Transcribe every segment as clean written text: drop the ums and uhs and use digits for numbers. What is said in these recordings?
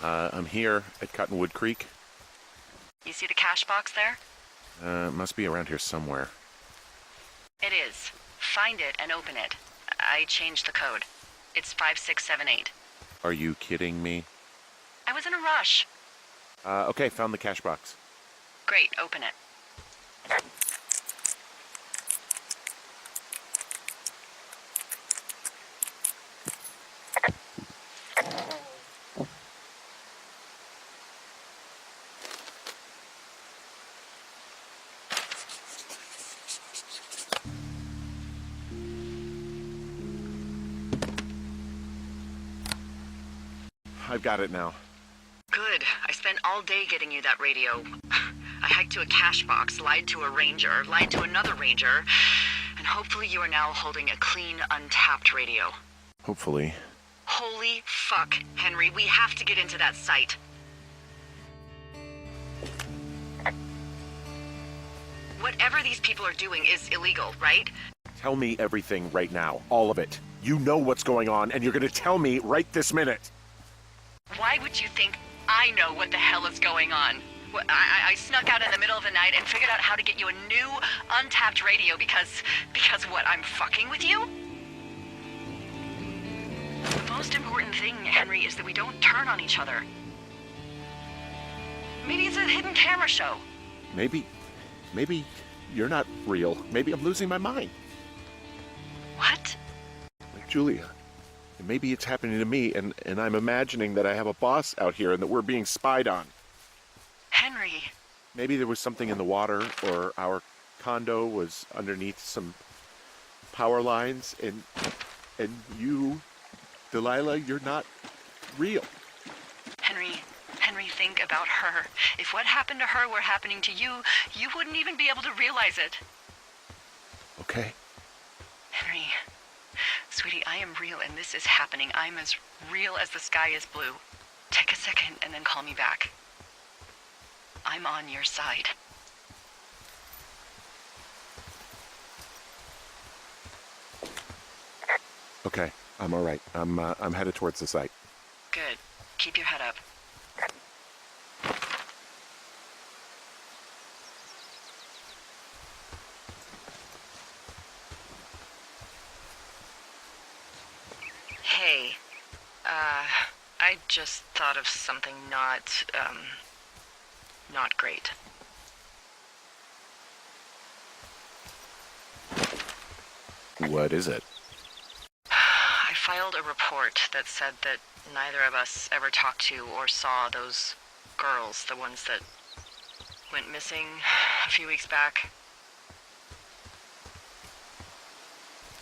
I'm here at Cottonwood Creek. You see the cash box there? Must be around here somewhere. It is. Find it and open it. I changed the code. It's 5678. Are you kidding me? I was in a rush. Okay, found the cash box. Great, open it. I've got it now. Good. I spent all day getting you that radio. I hiked to a cash box, lied to a ranger, lied to another ranger, and hopefully you are now holding a clean, untapped radio. Hopefully. Holy fuck, Henry, we have to get into that site. Whatever these people are doing is illegal, right? Tell me everything right now. All of it. You know what's going on, and you're gonna tell me right this minute. Why would you think I know what the hell is going on? I snuck out in the middle of the night and figured out how to get you a new, untapped radio because what, I'm fucking with you? The most important thing, Henry, is that we don't turn on each other. Maybe it's a hidden camera show. Maybe you're not real. Maybe I'm losing my mind. What? Like Julia. And maybe it's happening to me, and I'm imagining that I have a boss out here and that we're being spied on. Henry. Maybe there was something in the water, or our condo was underneath some power lines, and you, Delilah, you're not real. Henry, think about her. If what happened to her were happening to you, you wouldn't even be able to realize it. Okay. Henry, sweetie, I am real and this is happening. I'm as real as the sky is blue. Take a second and then call me back. I'm on your side. Okay, I'm all right. I'm headed towards the site. Good. Keep your head up. Hey, I just thought of something not great. What is it? I filed a report that said that neither of us ever talked to or saw those girls, the ones that went missing a few weeks back.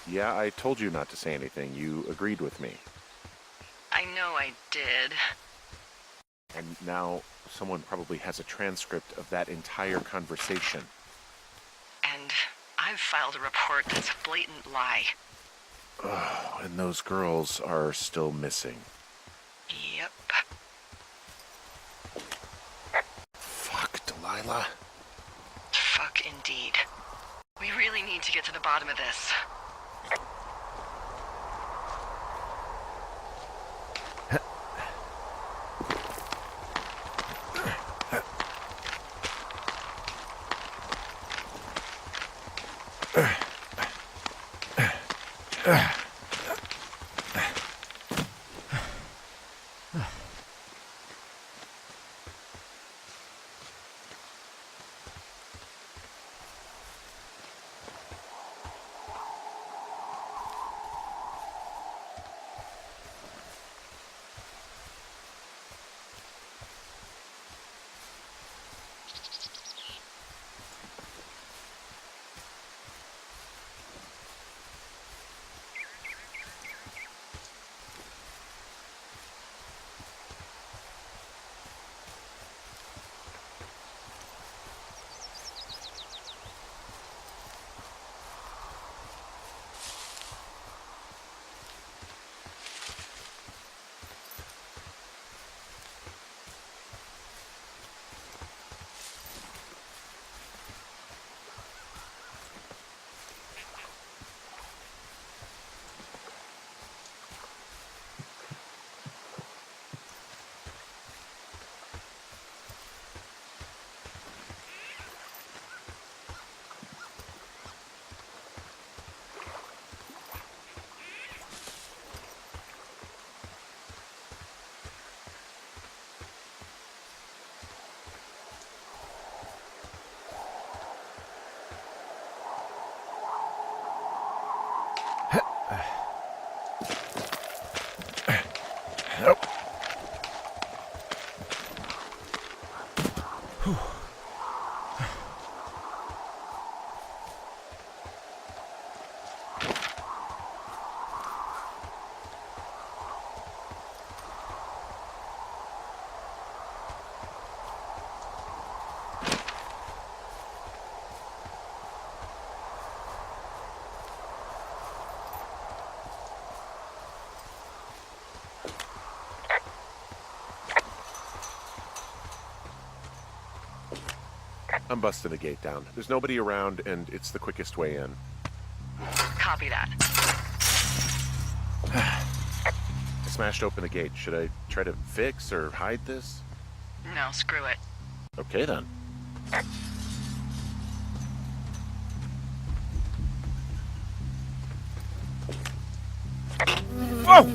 Yeah, I told you not to say anything. You agreed with me. I know I did. And now someone probably has a transcript of that entire conversation. And I've filed a report that's a blatant lie. Oh, and those girls are still missing. Yep. Fuck, Delilah. Fuck indeed. We really need to get to the bottom of this. I'm busting the gate down. There's nobody around, and it's the quickest way in. Copy that. I smashed open the gate. Should I try to fix or hide this? No, screw it. Okay, then. Whoa!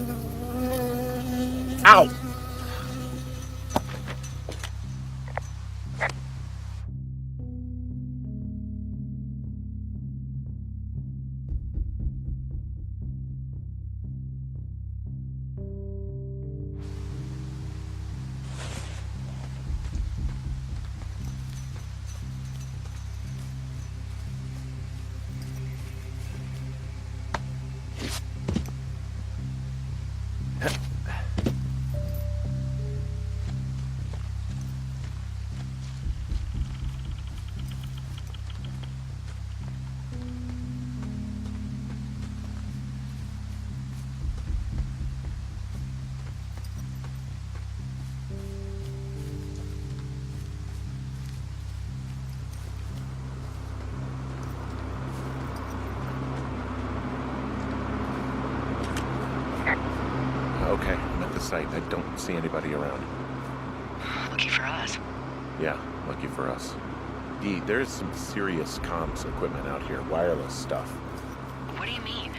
Ow! Okay, I'm at the site. I don't see anybody around. Lucky for us. Yeah, lucky for us. Dee, there's some serious comms equipment out here, wireless stuff. What do you mean?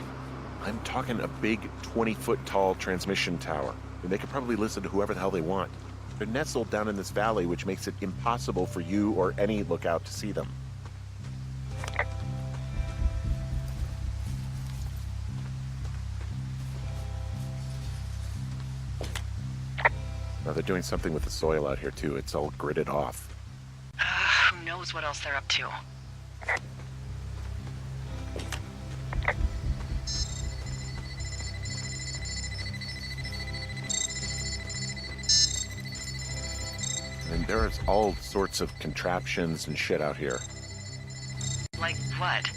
I'm talking a big 20-foot tall transmission tower. And they could probably listen to whoever the hell they want. They're nestled down in this valley, which makes it impossible for you or any lookout to see them. Now they're doing something with the soil out here too. It's all gridded off. Who knows what else they're up to? And there's all sorts of contraptions and shit out here. Like what?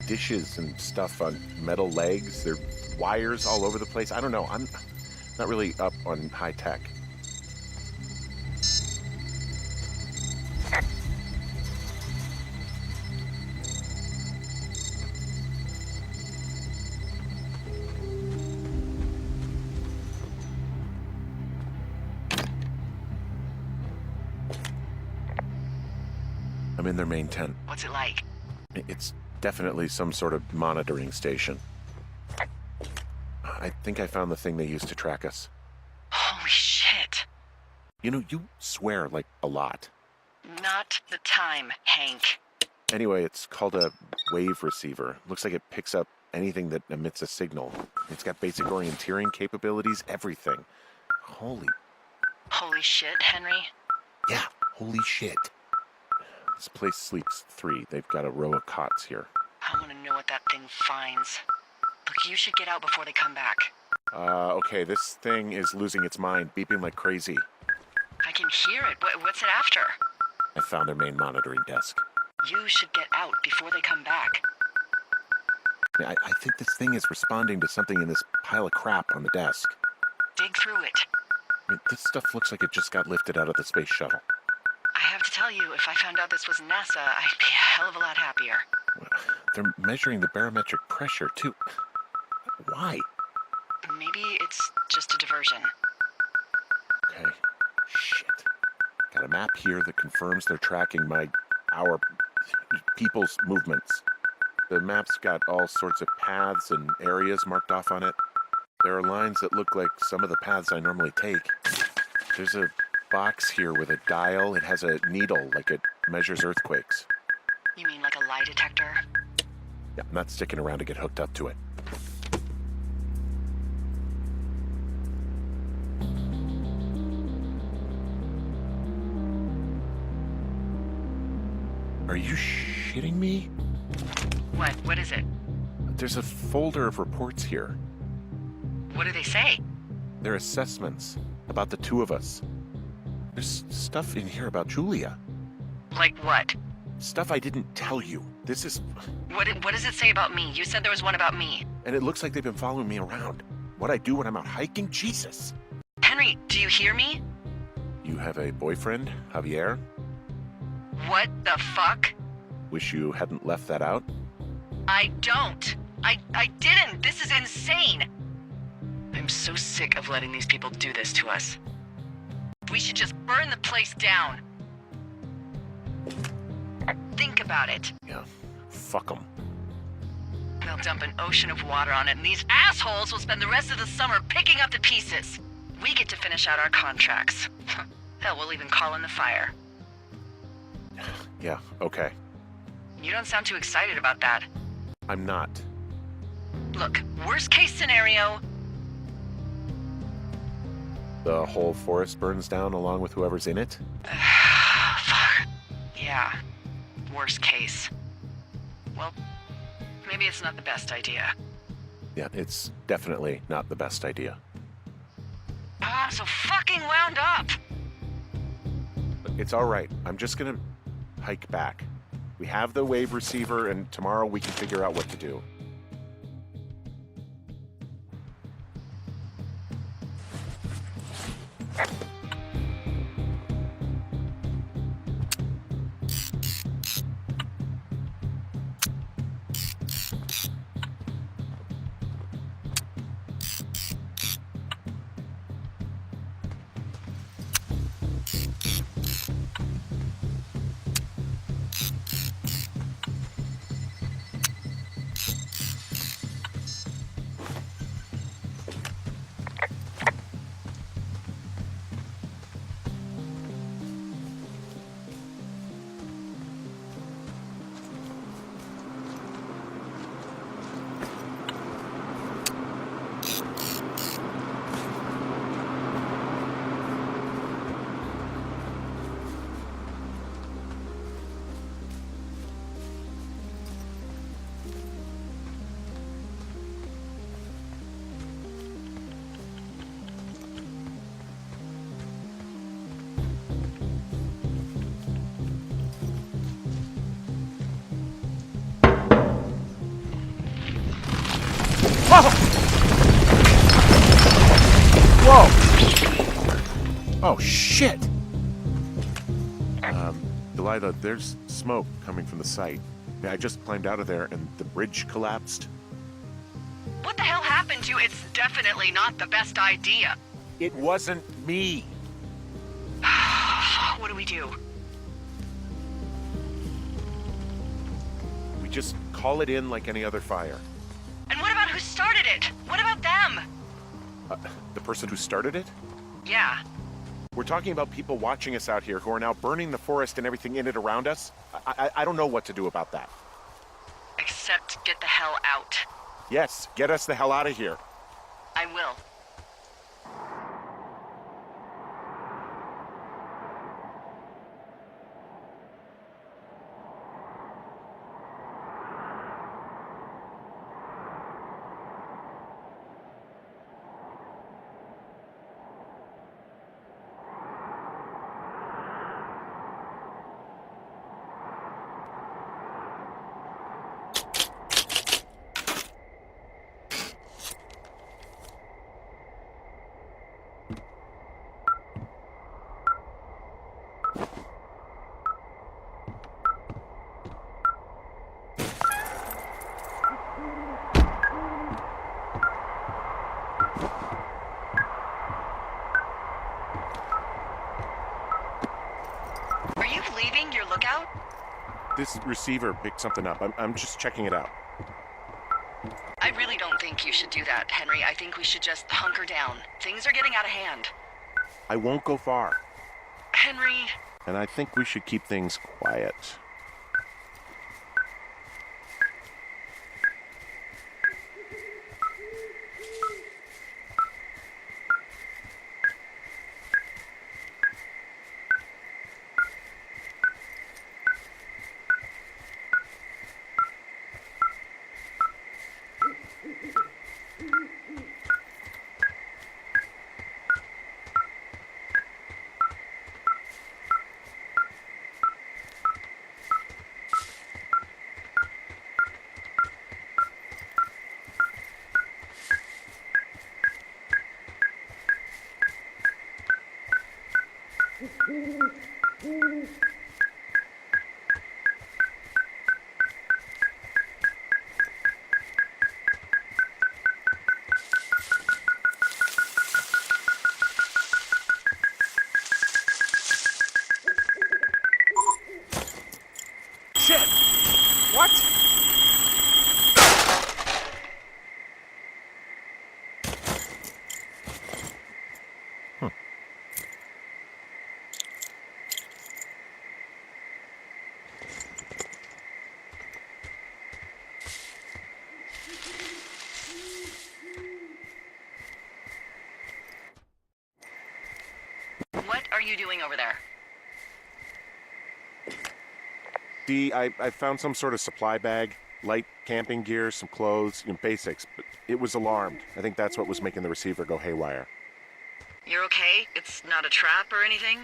Dishes and stuff on metal legs. There are wires all over the place. I don't know. I'm not really up on high tech. I'm in their main tent. What's it like? It's definitely some sort of monitoring station. I think I found the thing they used to track us. Holy shit. You know, you swear like a lot. Not the time, Hank. Anyway, it's called a wave receiver. Looks like it picks up anything that emits a signal. It's got basic orienteering capabilities, everything. Holy shit, Henry. Yeah, holy shit. This place sleeps 3. They've got a row of cots here. I want to know what that thing finds. Look, you should get out before they come back. Okay, this thing is losing its mind, beeping like crazy. I can hear it. What's it after? I found their main monitoring desk. You should get out before they come back. I think this thing is responding to something in this pile of crap on the desk. Dig through it. I mean, this stuff looks like it just got lifted out of the space shuttle. I have to tell you, if I found out this was NASA, I'd be a hell of a lot happier. They're measuring the barometric pressure, too. Why? Maybe it's just a diversion. Okay. Shit. Got a map here that confirms they're tracking our people's movements. The map's got all sorts of paths and areas marked off on it. There are lines that look like some of the paths I normally take. There's a box here with a dial. It has a needle, like it measures earthquakes. You mean like a lie detector? Yeah, I'm not sticking around to get hooked up to it. Are you shitting me? What is it? There's a folder of reports here. What do they say? They're assessments about the 2 of us. There's stuff in here about Julia. Like what? Stuff I didn't tell you. This is... What does it say about me? You said there was one about me. And it looks like they've been following me around. What I do when I'm out hiking? Jesus. Henry, do you hear me? You have a boyfriend, Javier? What the fuck? Wish you hadn't left that out. I don't. I didn't. This is insane. I'm so sick of letting these people do this to us. We should just burn the place down. Think about it. Yeah, fuck them. They'll dump an ocean of water on it, and these assholes will spend the rest of the summer picking up the pieces. We get to finish out our contracts. Hell, we'll even call in the fire. Yeah, okay. You don't sound too excited about that. I'm not. Look, worst case scenario, The whole forest burns down along with whoever's in it? fuck. Yeah, worst case. Well, maybe it's not the best idea. Yeah, it's definitely not the best idea. I'm so fucking wound up. It's all right. I'm just gonna hike back. We have the wave receiver, and tomorrow we can figure out what to do. Whoa! Oh, shit! Delilah, there's smoke coming from the site. I just climbed out of there and the bridge collapsed. What the hell happened to you? It's definitely not the best idea. It wasn't me! What do we do? We just call it in like any other fire. And what about who started it? What about them? The person who started it? Yeah. We're talking about people watching us out here who are now burning the forest and everything in it around us. I don't know what to do about that. Except get the hell out. Yes, get us the hell out of here. I will. Are you leaving your lookout? This receiver picked something up. I'm just checking it out. I really don't think you should do that, Henry. I think we should just hunker down. Things are getting out of hand. I won't go far. Henry... And I think we should keep things quiet. you doing over there? Dee, I found some sort of supply bag, light camping gear, some clothes, basics, but it was alarmed. I think that's what was making the receiver go haywire. You're okay? It's not a trap or anything?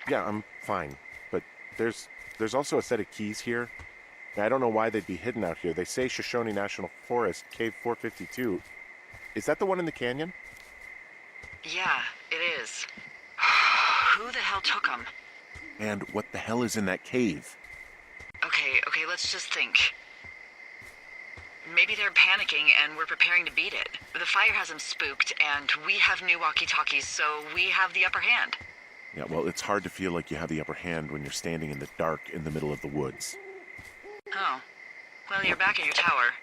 Yeah, I'm fine, but there's also a set of keys here. I don't know why they'd be hidden out here. They say Shoshone National Forest, Cave 452. Is that the one in the canyon? Yeah, it is. Who the hell took them? And what the hell is in that cave? Okay, let's just think. Maybe they're panicking and we're preparing to beat it. The fire has them spooked and we have new walkie-talkies, so we have the upper hand. Yeah, well, it's hard to feel like you have the upper hand when you're standing in the dark in the middle of the woods. Oh. Well, you're back at your tower.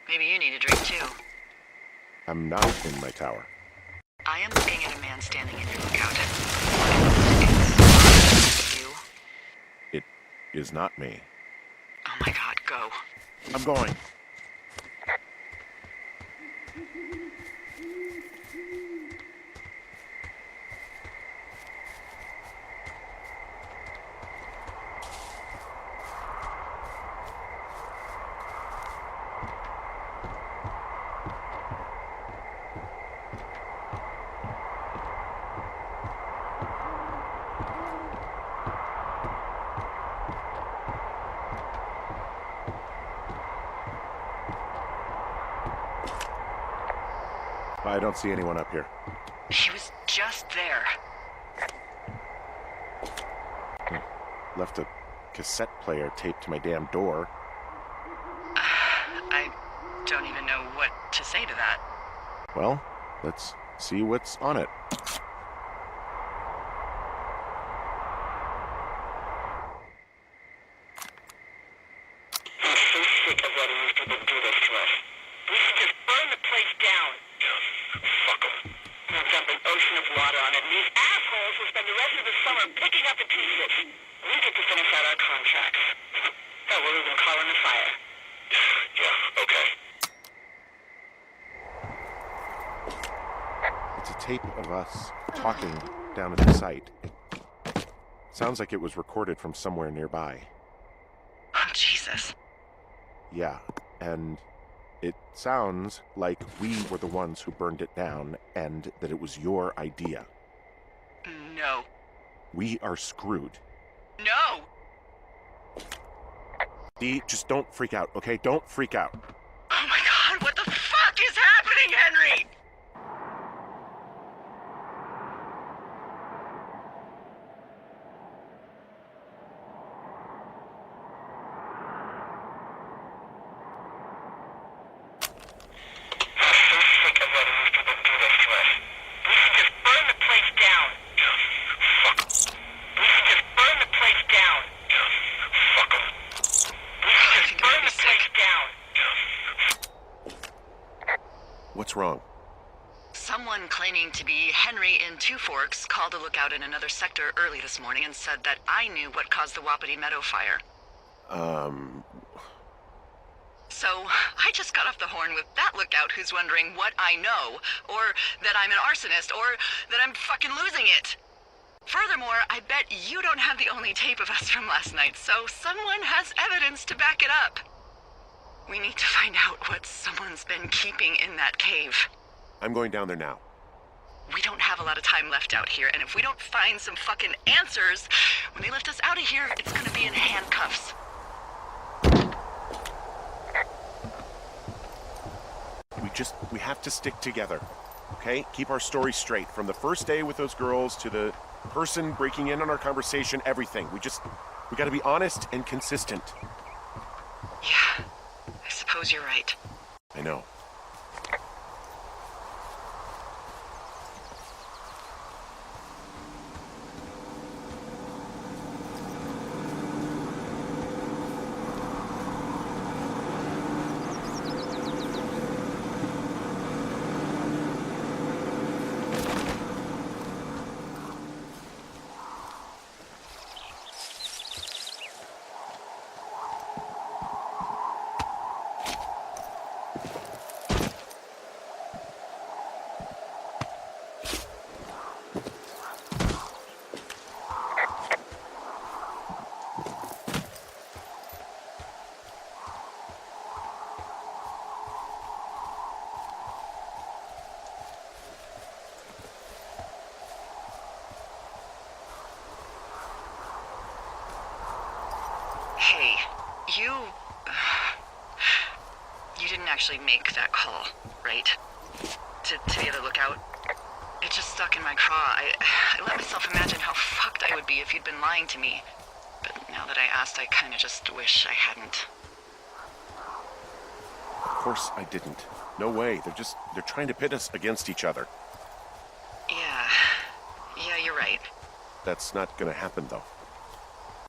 Maybe you need a drink too. I'm not in my tower. I am looking at a man standing in your lookout. It's you. It is not me. Oh my god, go. I'm going. I don't see anyone up here. He was just there. Left a cassette player taped to my damn door. I don't even know what to say to that. Well, let's see what's on it. I'm so sick of letting these people do this to us. We should just burn the place down. Fuck them. We'll dump an ocean of water on it, and these assholes will spend the rest of the summer picking up the pieces. We get to finish out our contracts. Oh, we'll even call in the fire. Yeah, okay. It's a tape of us talking down at the site. It sounds like it was recorded from somewhere nearby. Oh, Jesus. Yeah, and it sounds like we were the ones who burned it down and that it was your idea. No. We are screwed. No! Dee, just don't freak out, okay? Don't freak out. Oh my god, what the fuck is happening, Henry? What's wrong? Someone claiming to be Henry in Two Forks called a lookout in another sector early this morning and said that I knew what caused the Wapiti Meadow fire. So, I just got off the horn with that lookout who's wondering what I know, or that I'm an arsonist, or that I'm fucking losing it. Furthermore, I bet you don't have the only tape of us from last night, so someone has evidence to back it up. We need to find out what someone's been keeping in that cave. I'm going down there now. We don't have a lot of time left out here, and if we don't find some fucking answers, when they lift us out of here, it's gonna be in handcuffs. We have to stick together, okay? Keep our story straight. From the first day with those girls to the person breaking in on our conversation, everything. We gotta be honest and consistent. Yeah, I suppose you're right. I know. You didn't actually make that call, right? To the other lookout? It just stuck in my craw. I let myself imagine how fucked I would be if you'd been lying to me. But now that I asked, I kinda just wish I hadn't. Of course I didn't. No way. They're trying to pit us against each other. Yeah, you're right. That's not gonna happen, though.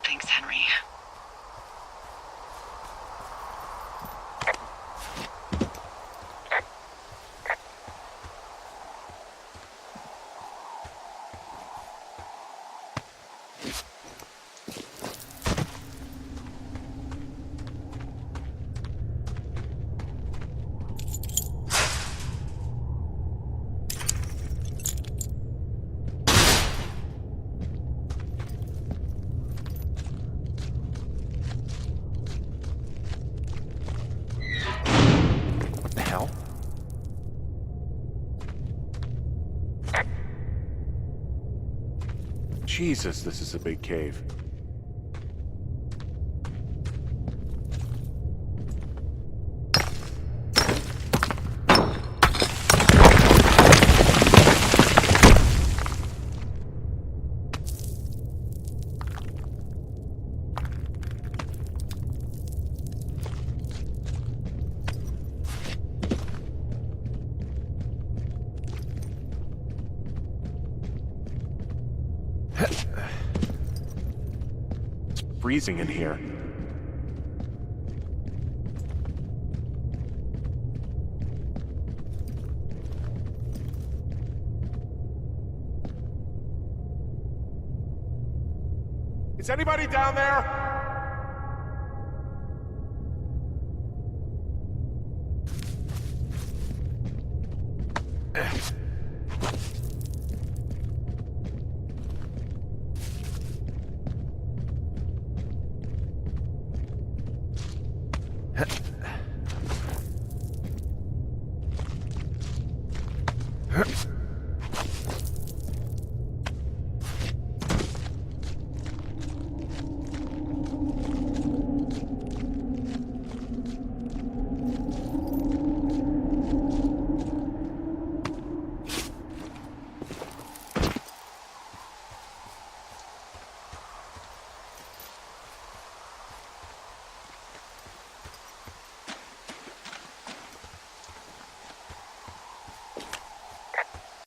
Thanks, Henry. Jesus, this is a big cave. Freezing in here. Is anybody down there?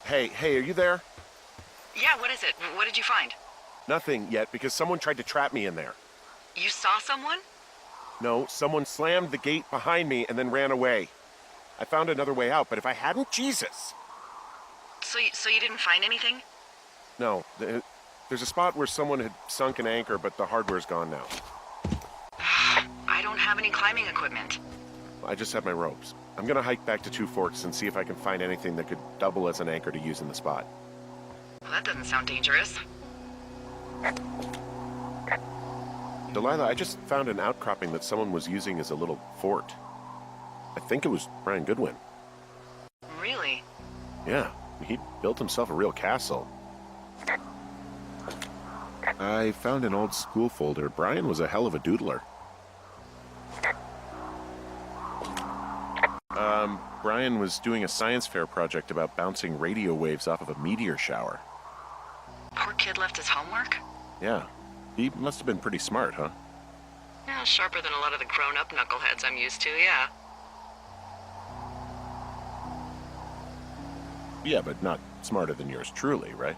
Hey, are you there? Yeah, what is it? What did you find? Nothing yet, because someone tried to trap me in there. You saw someone? No, someone slammed the gate behind me and then ran away. I found another way out, but if I hadn't, Jesus! So you didn't find anything? No, there's a spot where someone had sunk an anchor, but the hardware's gone now. I don't have any climbing equipment. I just have my ropes. I'm gonna hike back to Two Forks and see if I can find anything that could double as an anchor to use in the spot. Well, that doesn't sound dangerous. Delilah, I just found an outcropping that someone was using as a little fort. I think it was Brian Goodwin. Really? Yeah, he built himself a real castle. I found an old school folder. Brian was a hell of a doodler. Brian was doing a science fair project about bouncing radio waves off of a meteor shower. Poor kid left his homework? Yeah, he must have been pretty smart, huh? Yeah, sharper than a lot of the grown-up knuckleheads I'm used to, yeah. Yeah, but not smarter than yours truly, right?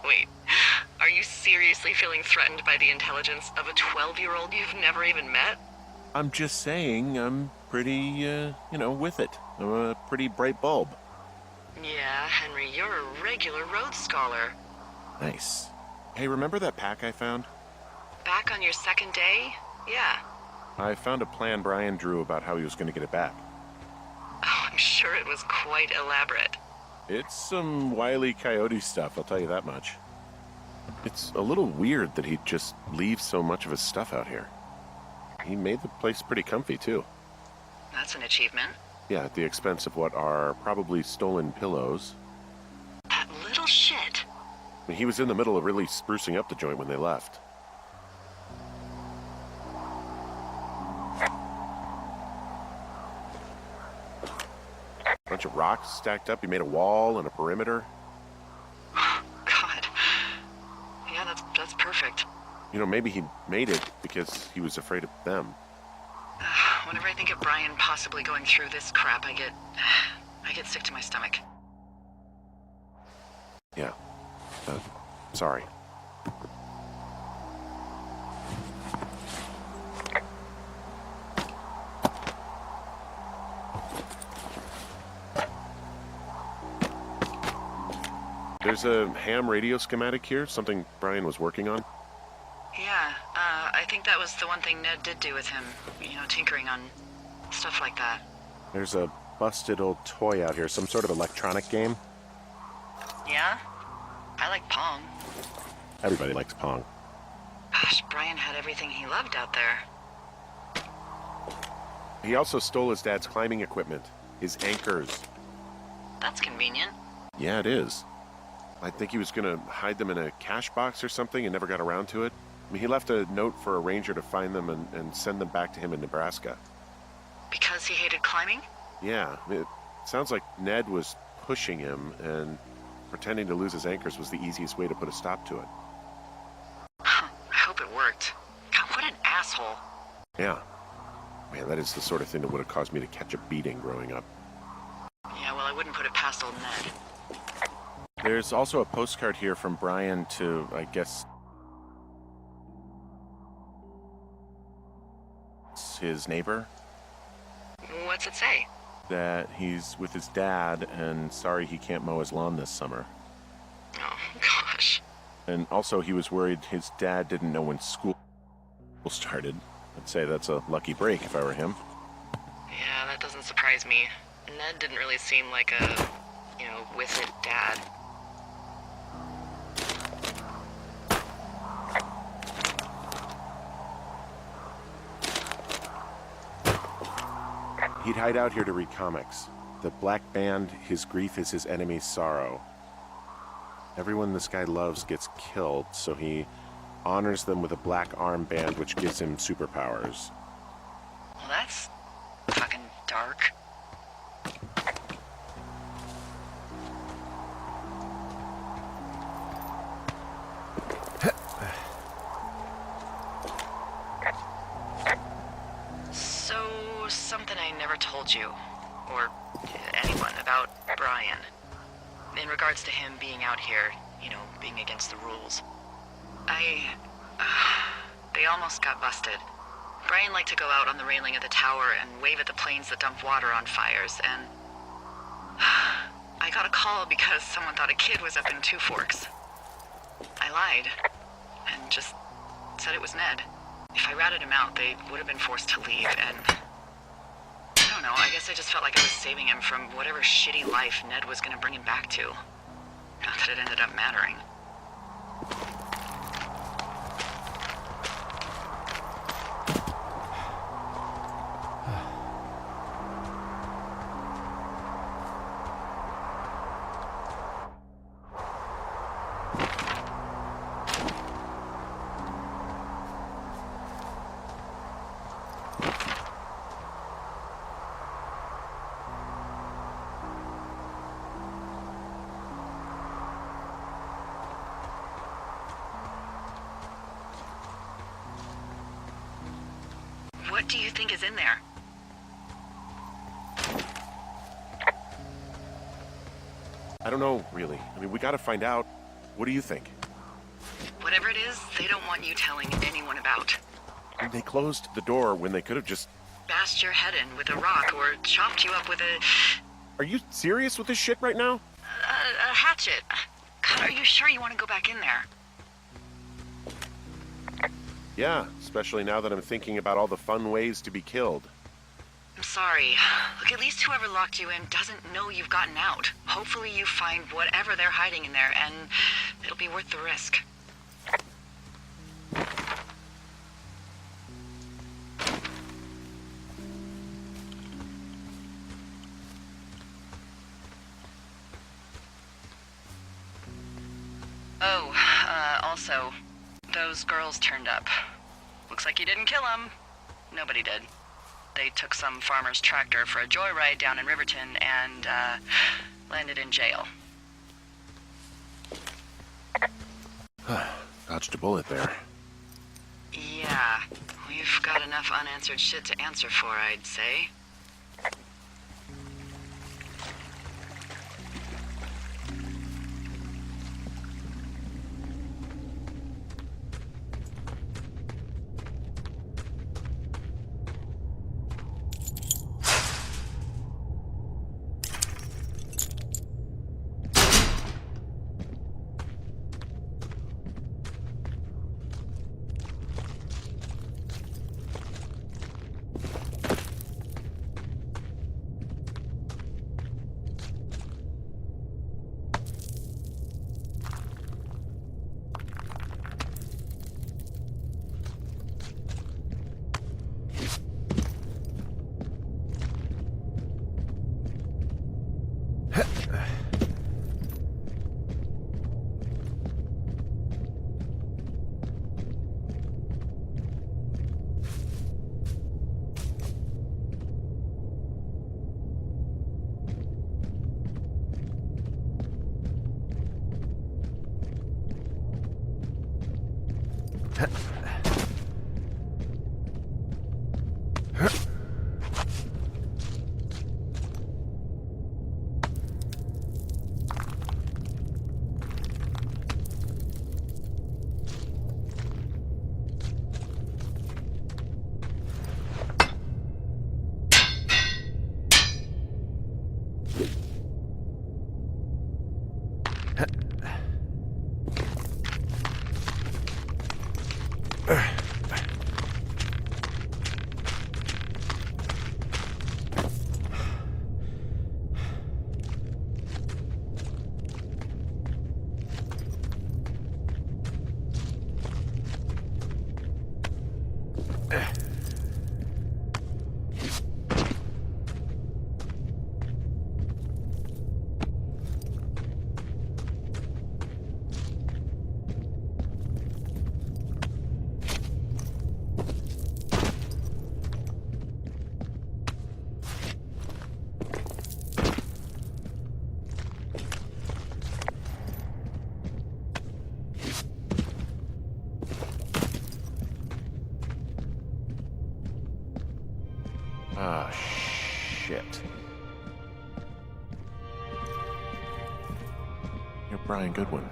Wait, are you seriously feeling threatened by the intelligence of a 12-year-old you've never even met? I'm just saying, I'm pretty, with it. I'm a pretty bright bulb. Yeah, Henry, you're a regular Rhodes Scholar. Nice. Hey, remember that pack I found? Back on your second day? Yeah. I found a plan Brian drew about how he was going to get it back. Oh, I'm sure it was quite elaborate. It's some Wile E. Coyote stuff, I'll tell you that much. It's a little weird that he'd just leave so much of his stuff out here. He made the place pretty comfy, too. That's an achievement. Yeah, at the expense of what are probably stolen pillows. That little shit. He was in the middle of really sprucing up the joint when they left. bunch of rocks stacked up. He made a wall and a perimeter. God. Yeah, that's perfect. You know, maybe he made it because he was afraid of them. Whenever I think of Brian possibly going through this crap, I get sick to my stomach. Yeah. Sorry. There's a ham radio schematic here, something Brian was working on. Yeah, I think that was the one thing Ned did do with him. You know, tinkering on stuff like that. There's a busted old toy out here, some sort of electronic game. Yeah? I like Pong. Everybody likes Pong. Gosh, Brian had everything he loved out there. He also stole his dad's climbing equipment, his anchors. That's convenient. Yeah, it is. I think he was gonna hide them in a cash box or something and never got around to it. I mean, he left a note for a ranger to find them and send them back to him in Nebraska. Because he hated climbing? Yeah, it sounds like Ned was pushing him, and pretending to lose his anchors was the easiest way to put a stop to it. I hope it worked. God, what an asshole. Yeah. Man, that is the sort of thing that would have caused me to catch a beating growing up. Yeah, well, I wouldn't put it past old Ned. There's also a postcard here from Brian to, I guess, his neighbor. What's it say? That he's with his dad and sorry he can't mow his lawn this summer. Oh, gosh. And also he was worried his dad didn't know when school started. I'd say that's a lucky break if I were him. Yeah, that doesn't surprise me. Ned didn't really seem like a, with it dad. He'd hide out here to read comics. The Black Band, his grief is his enemy's sorrow. Everyone this guy loves gets killed, so he honors them with a black armband which gives him superpowers. Well, that's fucking dark. So, something I never told you, or anyone, about Brian. In regards to him being out here, being against the rules. They almost got busted. Brian liked to go out on the railing of the tower and wave at the planes that dump water on fires, and I got a call because someone thought a kid was up in Two Forks. I lied, and just said it was Ned. If I ratted him out, they would have been forced to leave, and I don't know, I guess I just felt like I was saving him from whatever shitty life Ned was gonna bring him back to. Not that it ended up mattering. What do you think is in there? I don't know, really. I mean, we gotta find out. What do you think? Whatever it is, they don't want you telling anyone about. And they closed the door when they could have just... Bashed your head in with a rock or chopped you up with a Are you serious with this shit right now? hatchet. God, are you sure you want to go back in there? Yeah, especially now that I'm thinking about all the fun ways to be killed. I'm sorry. Look, at least whoever locked you in doesn't know you've gotten out. Hopefully you find whatever they're hiding in there, and it'll be worth the risk. Oh, also, those girls turned up. Looks like you didn't kill them. Nobody did. They took some farmer's tractor for a joyride down in Riverton and, landed in jail. Dodged a bullet there. Yeah, we've got enough unanswered shit to answer for, I'd say. Ah, shit. You're Brian Goodwin.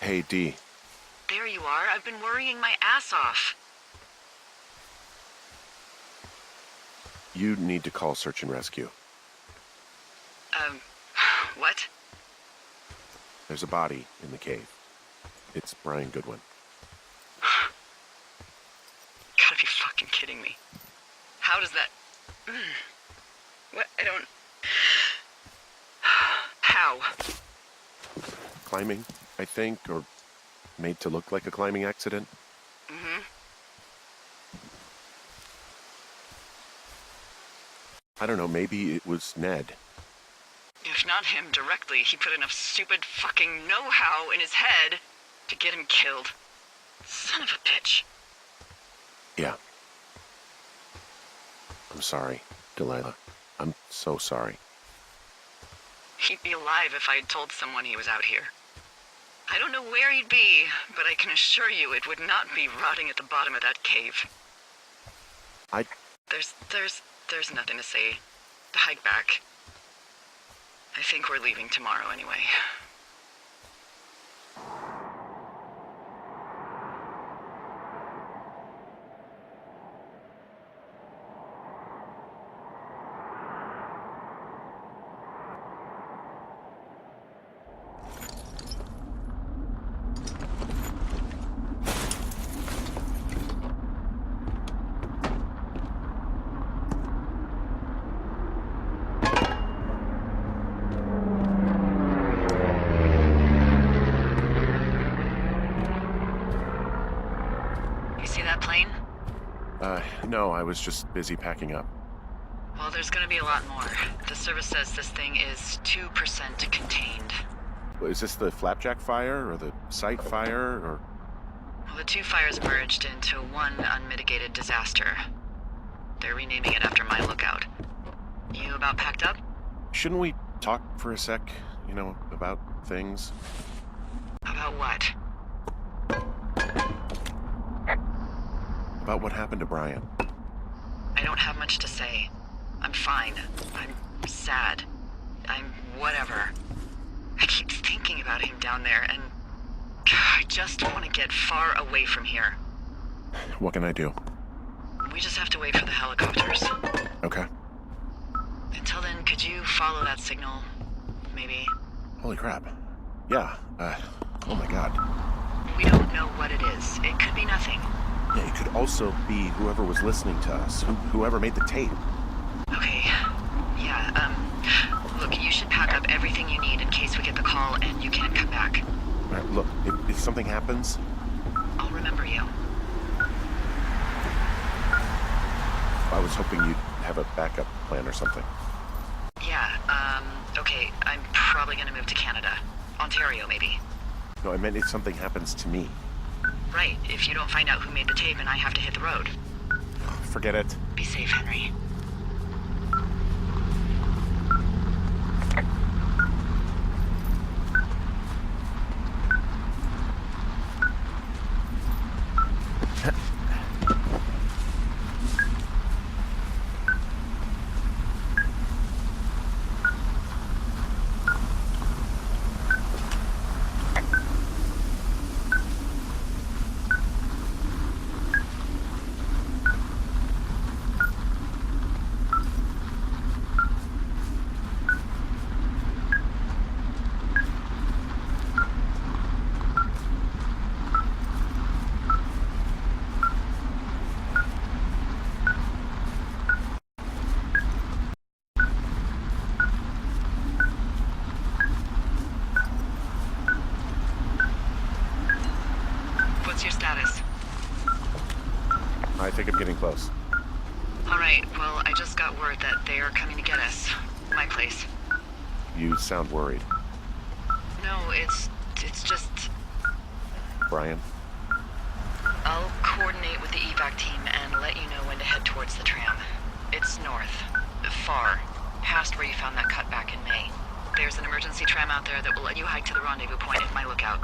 Hey, D. There you are. I've been worrying my ass off. You need to call search and rescue. What? There's a body in the cave. It's Brian Goodwin. Gotta be fucking kidding me. How does that... What? I don't... How? Climbing, I think, or made to look like a climbing accident. Mm-hmm. I don't know, maybe it was Ned. If not him directly, he put enough stupid fucking know-how in his head to get him killed. Son of a bitch. Yeah. I'm sorry, Delilah. I'm so sorry. He'd be alive if I had told someone he was out here. I don't know where he'd be, but I can assure you it would not be rotting at the bottom of that cave. There's nothing to say. Hike back. I think we're leaving tomorrow anyway. No, I was just busy packing up. Well, there's gonna be a lot more. The service says this thing is 2% contained. Is this the Flapjack fire, or the site fire, or...? Well, the two fires merged into one unmitigated disaster. They're renaming it after my lookout. You about packed up? Shouldn't we talk for a sec, you know, about things? About what? About what happened to Brian. I don't have much to say. I'm fine. I'm sad. I'm whatever. I keep thinking about him down there, and I just want to get far away from here. What can I do? We just have to wait for the helicopters. Okay. Until then, could you follow that signal? Maybe? Holy crap. Yeah, oh my god. We don't know what it is. It could be nothing. Yeah, it could also be whoever was listening to us, whoever made the tape. Okay. Yeah, look, you should pack up everything you need in case we get the call and you can't come back. All right, look, if something happens... I'll remember you. I was hoping you'd have a backup plan or something. Yeah, okay, I'm probably gonna move to Canada. Ontario, maybe. No, I meant if something happens to me. Right, if you don't find out who made the tape and I have to hit the road. Forget it. Be safe, Henry. What's your status? I think I'm getting close. All right, well, I just got word that they are coming to get us. My place. You sound worried. No, it's just... Brian? I'll coordinate with the evac team and let you know when to head towards the tram. It's north. Far. Past where you found that cut back in May. There's an emergency tram out there that will let you hike to the rendezvous point at my lookout.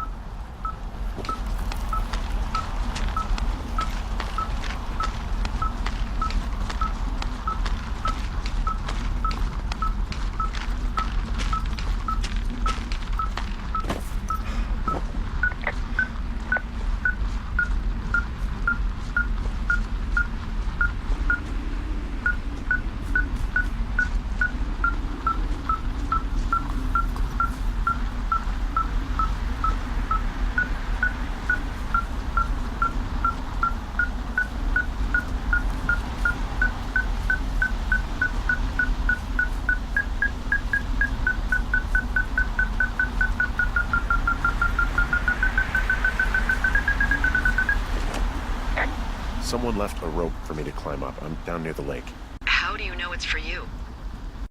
Someone left a rope for me to climb up. I'm down near the lake. How do you know it's for you?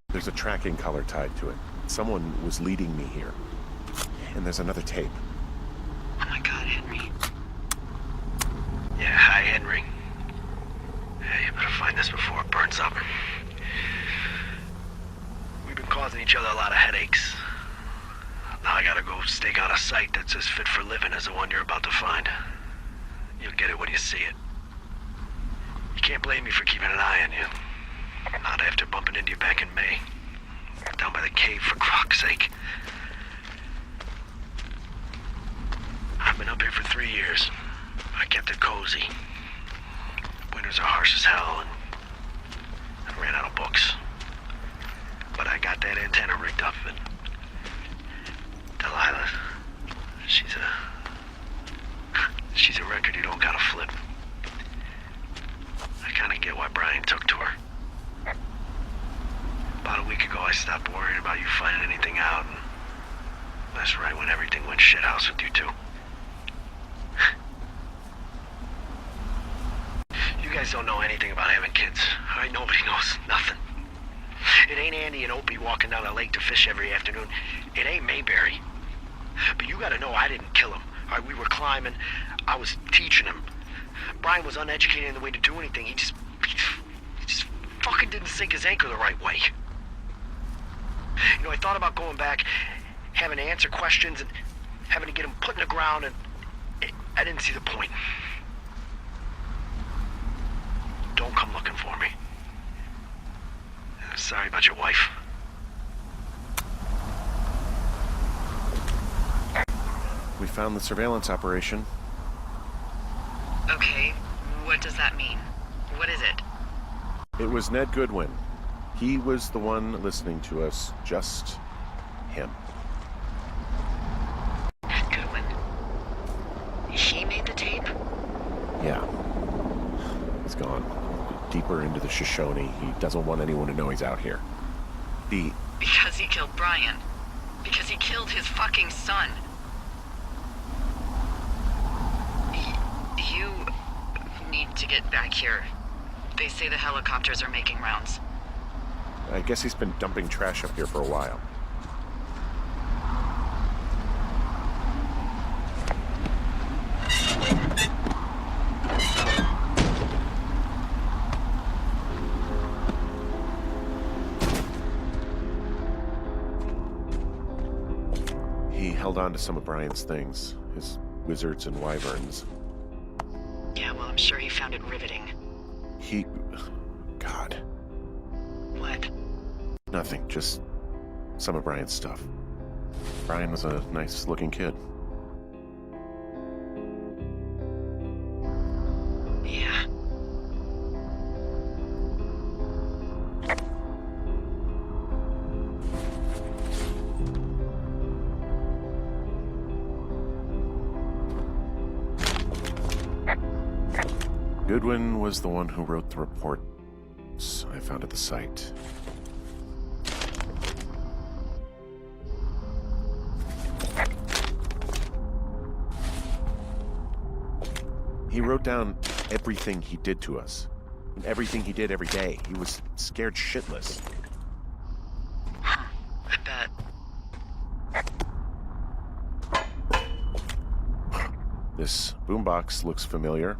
There's a tracking collar tied to it. Someone was leading me here. And there's another tape. Oh my God, Henry. Yeah, hi, Henry. Hey, you better find this before it burns up. We've been causing each other a lot of headaches. Now I gotta go stake out a site that's as fit for living as the one you're about to find. You'll get it when you see it. You can't blame me for keeping an eye on you. Not after bumping into you back in May. Down by the cave, for croc's sake. I've been up here for 3 years. I kept it cozy. Winters are harsh as hell, and I ran out of books. But I got that antenna rigged up, and Delilah, she's a record you don't gotta flip. I kinda get why Brian took to her. About a week ago, I stopped worrying about you finding anything out, and that's right when everything went shithouse with you two. You guys don't know anything about having kids. All right, nobody knows nothing. It ain't Andy and Opie walking down the lake to fish every afternoon. It ain't Mayberry. But you gotta know I didn't kill him. All right, we were climbing. I was teaching him. Brian was uneducated in the way to do anything. He just fucking didn't sink his anchor the right way. You know, I thought about going back, having to answer questions, and having to get him put in the ground, and I didn't see the point. Don't come looking for me. Sorry about your wife. We found the surveillance operation. Okay, what does that mean? What is it? It was Ned Goodwin. He was the one listening to us. Just him. Goodwin. He made the tape? Yeah. He's gone. Deeper into the Shoshone. He doesn't want anyone to know he's out here. Because he killed Brian. Because he killed his fucking son. You need to get back here. They say the helicopters are making rounds. I guess he's been dumping trash up here for a while. He held on to some of Brian's things, his wizards and wyverns. Yeah, well, I'm sure he found it riveting. God. What? Nothing, just some of Brian's stuff. Brian was a nice-looking kid. Yeah. Goodwin was the one who wrote the reports I found at the site. He wrote down everything he did to us. And everything he did every day. He was scared shitless. Huh. I bet. This boombox looks familiar.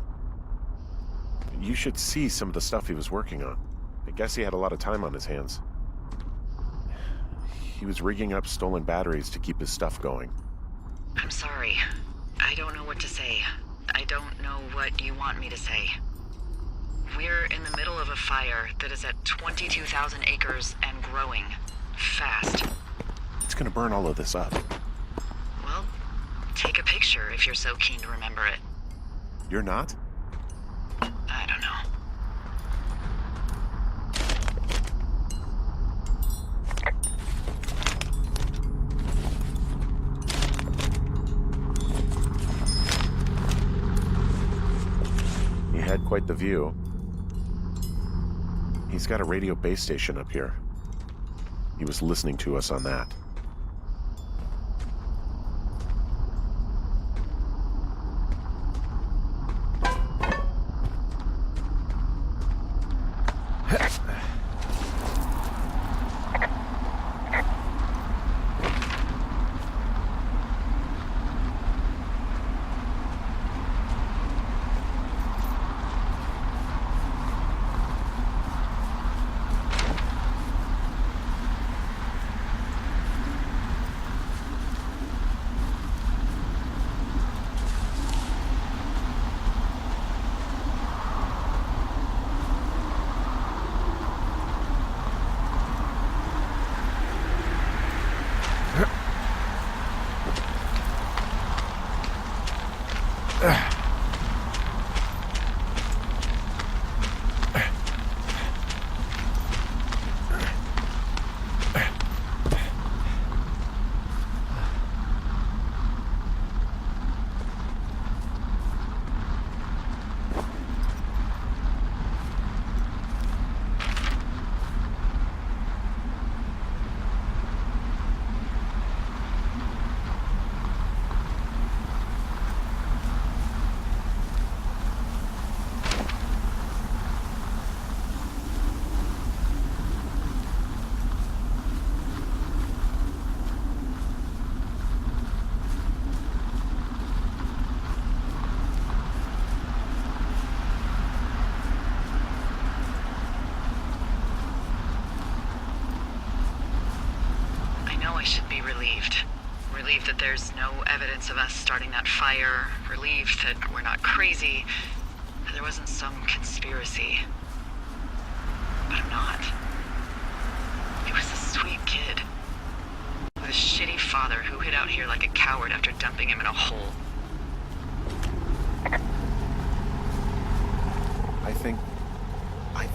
You should see some of the stuff he was working on. I guess he had a lot of time on his hands. He was rigging up stolen batteries to keep his stuff going. I'm sorry. I don't know what to say. I don't know what you want me to say. We're in the middle of a fire that is at 22,000 acres and growing. Fast. It's gonna burn all of this up. Well, take a picture if you're so keen to remember it. You're not? I don't know. He had quite the view. He's got a radio base station up here. He was listening to us on that. Should be relieved. Relieved that there's no evidence of us starting that fire. Relieved that we're not crazy. That there wasn't some conspiracy. But I'm not. He was a sweet kid. With a shitty father who hid out here like a coward after dumping him in a hole. I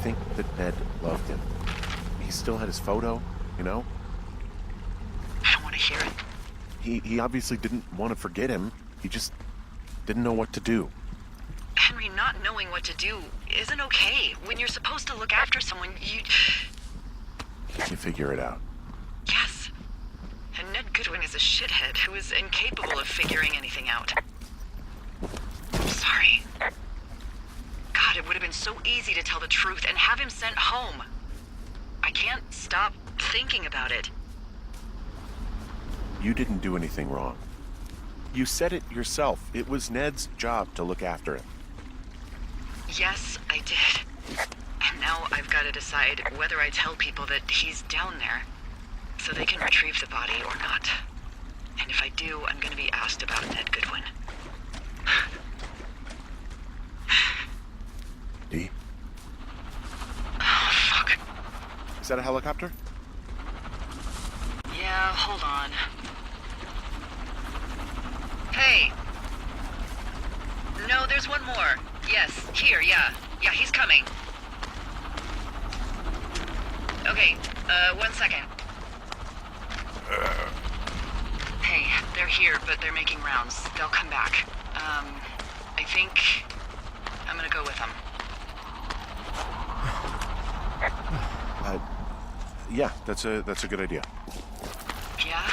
think that Ned loved him. He still had his photo, you know? Hear it. He obviously didn't want to forget him. He just didn't know what to do. Henry, not knowing what to do isn't okay. When you're supposed to look after someone, you figure it out. Yes. And Ned Goodwin is a shithead who is incapable of figuring anything out. I'm sorry. God, it would have been so easy to tell the truth and have him sent home. I can't stop thinking about it. You didn't do anything wrong. You said it yourself. It was Ned's job to look after him. Yes, I did. And now I've got to decide whether I tell people that he's down there so they can retrieve the body or not. And if I do, I'm going to be asked about Ned Goodwin. Dee? Oh, fuck. Is that a helicopter? Yeah, hold on. Hey! No, there's one more. Yes, here, yeah. Yeah, he's coming. Okay, 1 second. Hey, they're here, but they're making rounds. They'll come back. I think I'm gonna go with them. Yeah, that's a good idea. Yeah?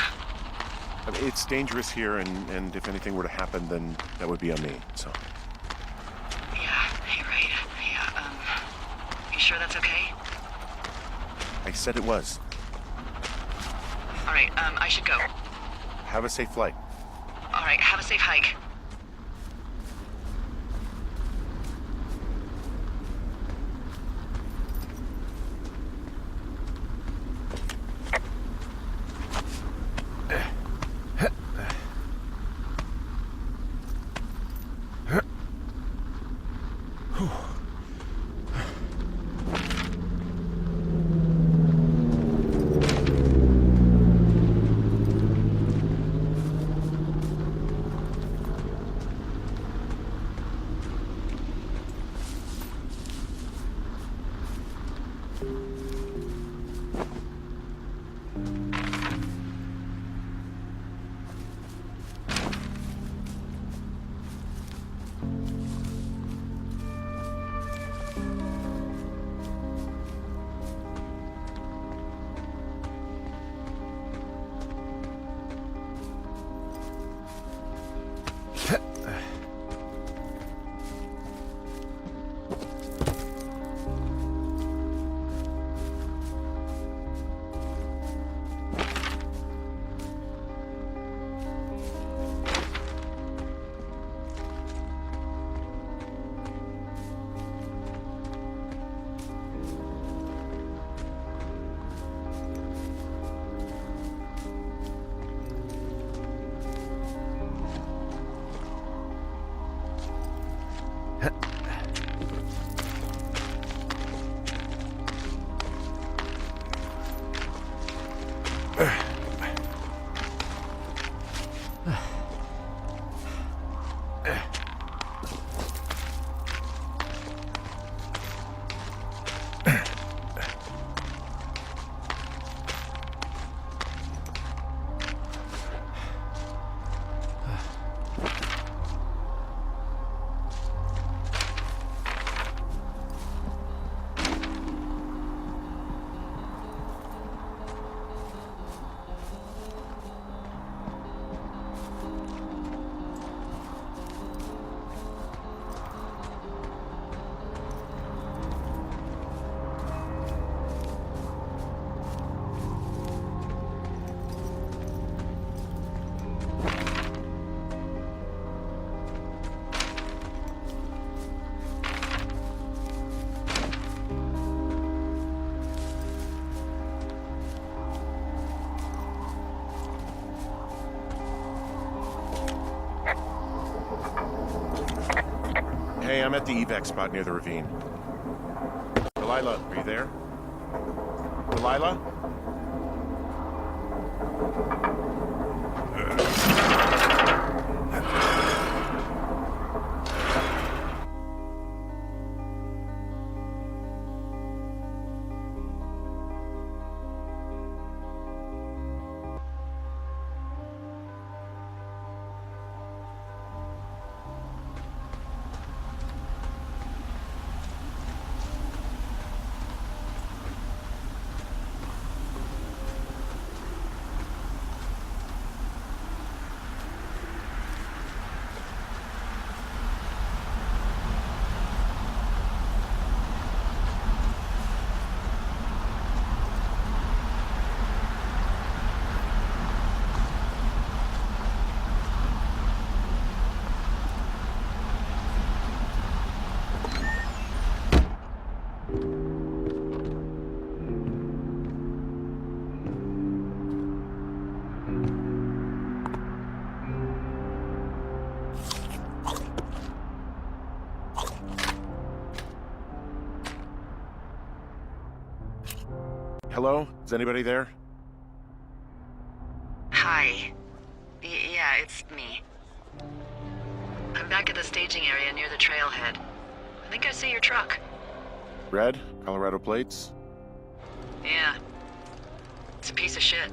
I mean, it's dangerous here, and if anything were to happen, then that would be on me, so. Yeah, you're right. Yeah, you sure that's okay? I said it was. All right, I should go. Have a safe flight. All right, have a safe hike. Hey, I'm at the evac spot near the ravine. Delilah, are you there? Delilah? Hello? Is anybody there? Hi. Yeah, it's me. I'm back at the staging area near the trailhead. I think I see your truck. Red? Colorado plates? Yeah. It's a piece of shit.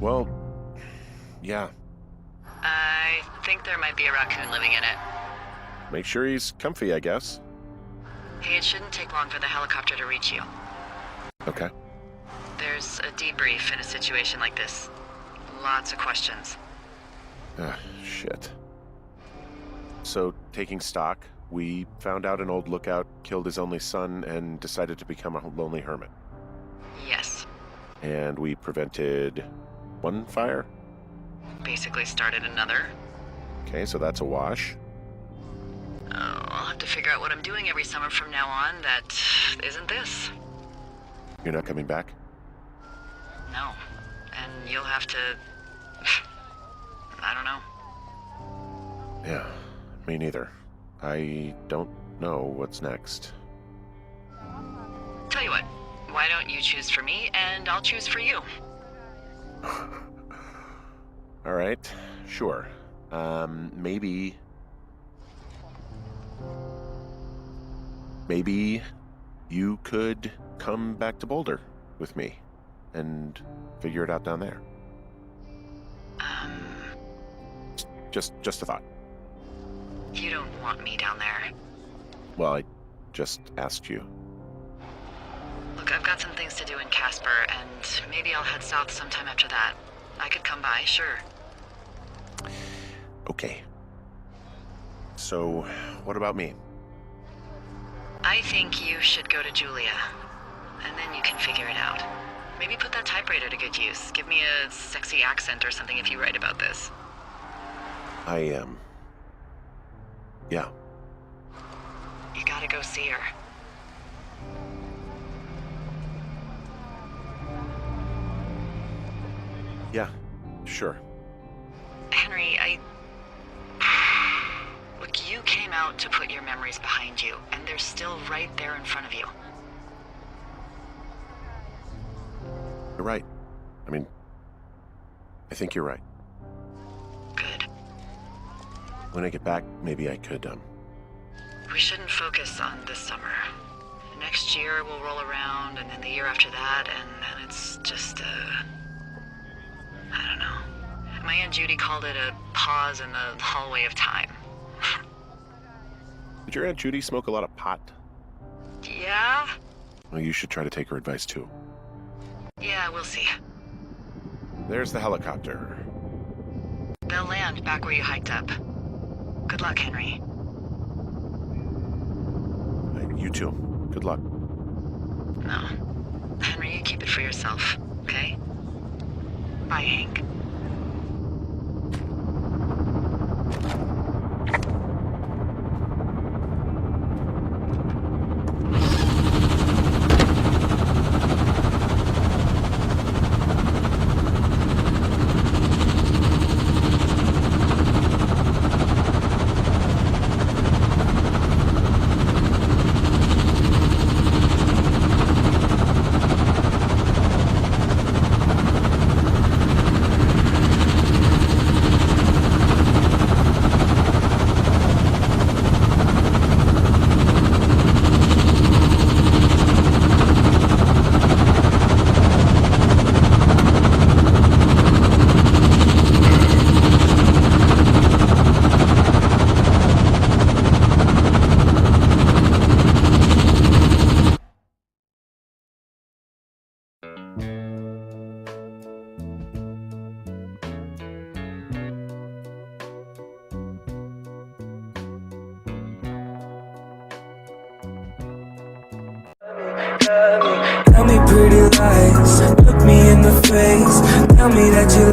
Well, yeah. I think there might be a raccoon living in it. Make sure he's comfy, I guess. Hey, it shouldn't take long for the helicopter to reach you. Okay. There's a debrief in a situation like this. Lots of questions. Ah, shit. So, taking stock, we found out an old lookout killed his only son and decided to become a lonely hermit. Yes. And we prevented one fire? Basically started another. Okay, so that's a wash. Oh, I'll have to figure out what I'm doing every summer from now on that isn't this. You're not coming back? No. And you'll have to... I don't know. Yeah, me neither. I don't know what's next. Tell you what, why don't you choose for me and I'll choose for you? All right, sure. Maybe you could come back to Boulder with me and figure it out down there. Just a thought. You don't want me down there. Well, I just asked you. Look, I've got some things to do in Casper, and maybe I'll head south sometime after that. I could come by, sure. Okay. So, what about me? I think you should go to Julia, and then you can figure it out. Maybe put that typewriter to good use. Give me a sexy accent or something if you write about this. Yeah. You gotta go see her. Yeah, sure. Henry, Look, you came out to put your memories behind you, and they're still right there in front of you. You're right. I mean, I think you're right. Good. When I get back, maybe I could, We shouldn't focus on this summer. Next year will roll around, and then the year after that, and then it's just I don't know. My Aunt Judy called it a pause in the hallway of time. Did your Aunt Judy smoke a lot of pot? Yeah? Well, you should try to take her advice, too. Yeah, we'll see. There's the helicopter. They'll land back where you hiked up. Good luck, Henry. You too. Good luck. No. Henry, you keep it for yourself, okay? Bye, Hank. Tell me pretty lies, look me in the face. Tell me that you